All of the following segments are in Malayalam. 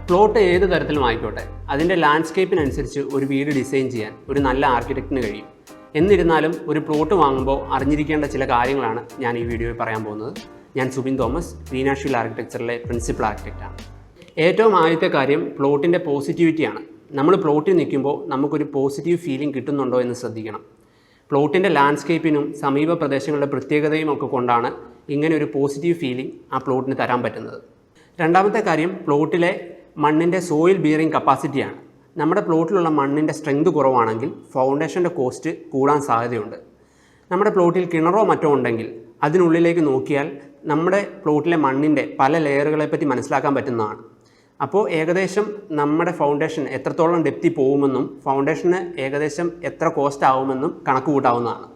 പ്ലോട്ട് ഏത് തരത്തിലും ആയിക്കോട്ടെ അതിൻ്റെ ലാൻഡ്സ്കേപ്പിനനുസരിച്ച് ഒരു വീട് ഡിസൈൻ ചെയ്യാൻ ഒരു നല്ല ആർക്കിടെക്റ്റിന് കഴിയും. എന്നിരുന്നാലും ഒരു പ്ലോട്ട് വാങ്ങുമ്പോൾ അറിഞ്ഞിരിക്കേണ്ട ചില കാര്യങ്ങളാണ് ഞാൻ ഈ വീഡിയോയിൽ പറയാൻ പോകുന്നത്. ഞാൻ സുബിൻ തോമസ്, അഷെവിൽ ആർക്കിടെക്ചറിലെ പ്രിൻസിപ്പൽ ആർക്കിടെക്റ്റാണ്. ഏറ്റവും ആദ്യത്തെ കാര്യം പ്ലോട്ടിൻ്റെ പോസിറ്റിവിറ്റിയാണ്. നമ്മൾ പ്ലോട്ടിൽ നിൽക്കുമ്പോൾ നമുക്കൊരു പോസിറ്റീവ് ഫീലിംഗ് കിട്ടുന്നുണ്ടോ എന്ന് ശ്രദ്ധിക്കണം. പ്ലോട്ടിൻ്റെ ലാൻഡ്സ്കേപ്പിനും സമീപ പ്രദേശങ്ങളുടെ പ്രത്യേകതയും ഒക്കെ കൊണ്ടാണ് ഇങ്ങനെ ഒരു പോസിറ്റീവ് ഫീലിംഗ് ആ പ്ലോട്ടിന് തരാൻ പറ്റുന്നത്. രണ്ടാമത്തെ കാര്യം പ്ലോട്ടിലെ മണ്ണിൻ്റെ സോയിൽ ബിയറിംഗ് കപ്പാസിറ്റിയാണ്. നമ്മുടെ പ്ലോട്ടിലുള്ള മണ്ണിൻ്റെ സ്ട്രെങ്ത് കുറവാണെങ്കിൽ ഫൗണ്ടേഷൻ്റെ കോസ്റ്റ് കൂടാൻ സാധ്യതയുണ്ട്. നമ്മുടെ പ്ലോട്ടിൽ കിണറോ മറ്റോ ഉണ്ടെങ്കിൽ അതിനുള്ളിലേക്ക് നോക്കിയാൽ നമ്മുടെ പ്ലോട്ടിലെ മണ്ണിൻ്റെ പല ലെയറുകളെപ്പറ്റി മനസ്സിലാക്കാൻ പറ്റുന്നതാണ്. അപ്പോൾ ഏകദേശം നമ്മുടെ ഫൗണ്ടേഷൻ എത്രത്തോളം ഡെപ്തി പോകുമെന്നും ഫൗണ്ടേഷന് ഏകദേശം എത്ര കോസ്റ്റ് ആവുമെന്നും കണക്ക് കൂട്ടാവുന്നതാണ്.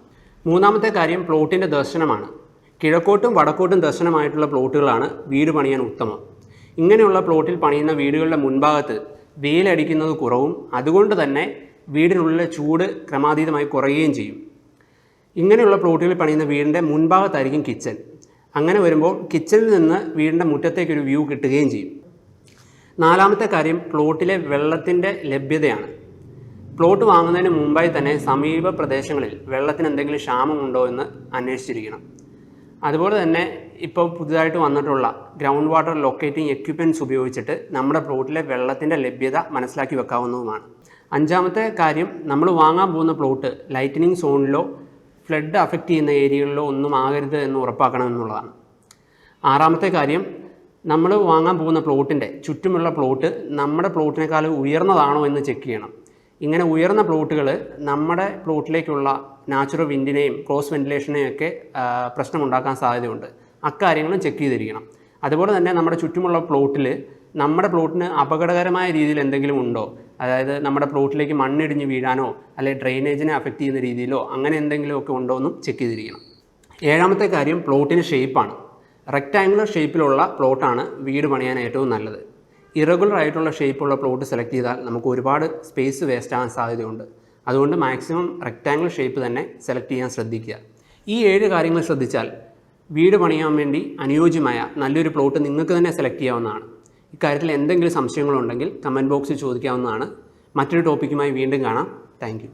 മൂന്നാമത്തെ കാര്യം പ്ലോട്ടിൻ്റെ ദർശനമാണ്. കിഴക്കോട്ടും വടക്കോട്ടും ദർശനമായിട്ടുള്ള പ്ലോട്ടുകളാണ് വീട് പണിയാൻ ഉത്തമം. ഇങ്ങനെയുള്ള പ്ലോട്ടിൽ പണിയുന്ന വീടുകളുടെ മുൻഭാഗത്ത് വെയിലടിക്കുന്നത് കുറവും അതുകൊണ്ട് തന്നെ വീടിനുള്ളിലെ ചൂട് ക്രമാതീതമായി കുറയുകയും ചെയ്യും. ഇങ്ങനെയുള്ള പ്ലോട്ടുകളിൽ പണിയുന്ന വീടിൻ്റെ മുൻഭാഗത്തായിരിക്കും കിച്ചൺ. അങ്ങനെ വരുമ്പോൾ കിച്ചണിൽ നിന്ന് വീടിൻ്റെ മുറ്റത്തേക്കൊരു വ്യൂ കിട്ടുകയും ചെയ്യും. നാലാമത്തെ കാര്യം പ്ലോട്ടിലെ വെള്ളത്തിൻ്റെ ലഭ്യതയാണ്. പ്ലോട്ട് വാങ്ങുന്നതിന് മുമ്പായി തന്നെ സമീപ പ്രദേശങ്ങളിൽ വെള്ളത്തിന് എന്തെങ്കിലും ക്ഷാമമുണ്ടോ എന്ന് അന്വേഷിച്ചിരിക്കണം. അതുപോലെ തന്നെ ഇപ്പോൾ പുതുതായിട്ട് വന്നിട്ടുള്ള ഗ്രൗണ്ട് വാട്ടർ ലൊക്കേറ്റിംഗ് എക്യുപ്മെൻറ്റ്സ് ഉപയോഗിച്ചിട്ട് നമ്മുടെ പ്ലോട്ടിലെ വെള്ളത്തിൻ്റെ ലഭ്യത മനസ്സിലാക്കി വെക്കാവുന്നതുമാണ്. അഞ്ചാമത്തെ കാര്യം, നമ്മൾ വാങ്ങാൻ പോകുന്ന പ്ലോട്ട് ലൈറ്റനിങ് സോണിലോ ഫ്ലഡ് അഫക്റ്റ് ചെയ്യുന്ന ഏരിയകളിലോ ഒന്നും ആകരുത് എന്ന് ഉറപ്പാക്കണമെന്നുള്ളതാണ്. ആറാമത്തെ കാര്യം, നമ്മൾ വാങ്ങാൻ പോകുന്ന പ്ലോട്ടിൻ്റെ ചുറ്റുമുള്ള പ്ലോട്ട് നമ്മുടെ പ്ലോട്ടിനേക്കാൾ ഉയർന്നതാണോ എന്ന് ചെക്ക് ചെയ്യണം. ഇങ്ങനെ ഉയർന്ന പ്ലോട്ടുകൾ നമ്മുടെ പ്ലോട്ടിലേക്കുള്ള നാച്ചുറൽ വിൻഡിനെയും ക്രോസ് വെന്റിലേഷനെയും ഒക്കെ പ്രശ്നമുണ്ടാക്കാൻ സാധ്യതയുണ്ട്. അക്കാര്യങ്ങളും ചെക്ക് ചെയ്തിരിക്കണം. അതുപോലെ തന്നെ നമ്മുടെ ചുറ്റുമുള്ള പ്ലോട്ടിൽ നമ്മുടെ പ്ലോട്ടിന് അപകടകരമായ രീതിയിൽ എന്തെങ്കിലും ഉണ്ടോ, അതായത് നമ്മുടെ പ്ലോട്ടിലേക്ക് മണ്ണിടിഞ്ഞ് വീഴാനോ അല്ലെങ്കിൽ ഡ്രെയിനേജിനെ അഫക്റ്റ് ചെയ്യുന്ന രീതിയിലോ അങ്ങനെ എന്തെങ്കിലുമൊക്കെ ഉണ്ടോ എന്നും ചെക്ക് ചെയ്തിരിക്കണം. ഏഴാമത്തെ കാര്യം പ്ലോട്ടിന് ഷേപ്പാണ്. റെക്റ്റാങ്കുലർ ഷേപ്പിലുള്ള പ്ലോട്ടാണ് വീട് പണിയാൻ ഏറ്റവും നല്ലത്. ഇറഗുലർ ആയിട്ടുള്ള ഷേപ്പുള്ള പ്ലോട്ട് സെലക്ട് ചെയ്താൽ നമുക്ക് ഒരുപാട് സ്പേസ് വേസ്റ്റ് ആകാൻ സാധ്യതയുണ്ട്. അതുകൊണ്ട് മാക്സിമം റെക്റ്റാങ്കുലർ ഷേപ്പ് തന്നെ സെലക്ട് ചെയ്യാൻ ശ്രദ്ധിക്കുക. ഈ 7 കാര്യങ്ങൾ ശ്രദ്ധിച്ചാൽ വീട് പണിയാൻ വേണ്ടി അനുയോജ്യമായ നല്ലൊരു പ്ലോട്ട് നിങ്ങൾക്ക് തന്നെ സെലക്ട് ചെയ്യാവുന്നതാണ്. ഇക്കാര്യത്തിൽ എന്തെങ്കിലും സംശയങ്ങളുണ്ടെങ്കിൽ കമൻറ്റ് ബോക്സിൽ ചോദിക്കാവുന്നതാണ്. മറ്റൊരു ടോപ്പിക്കുമായി വീണ്ടും കാണാം. Thank you.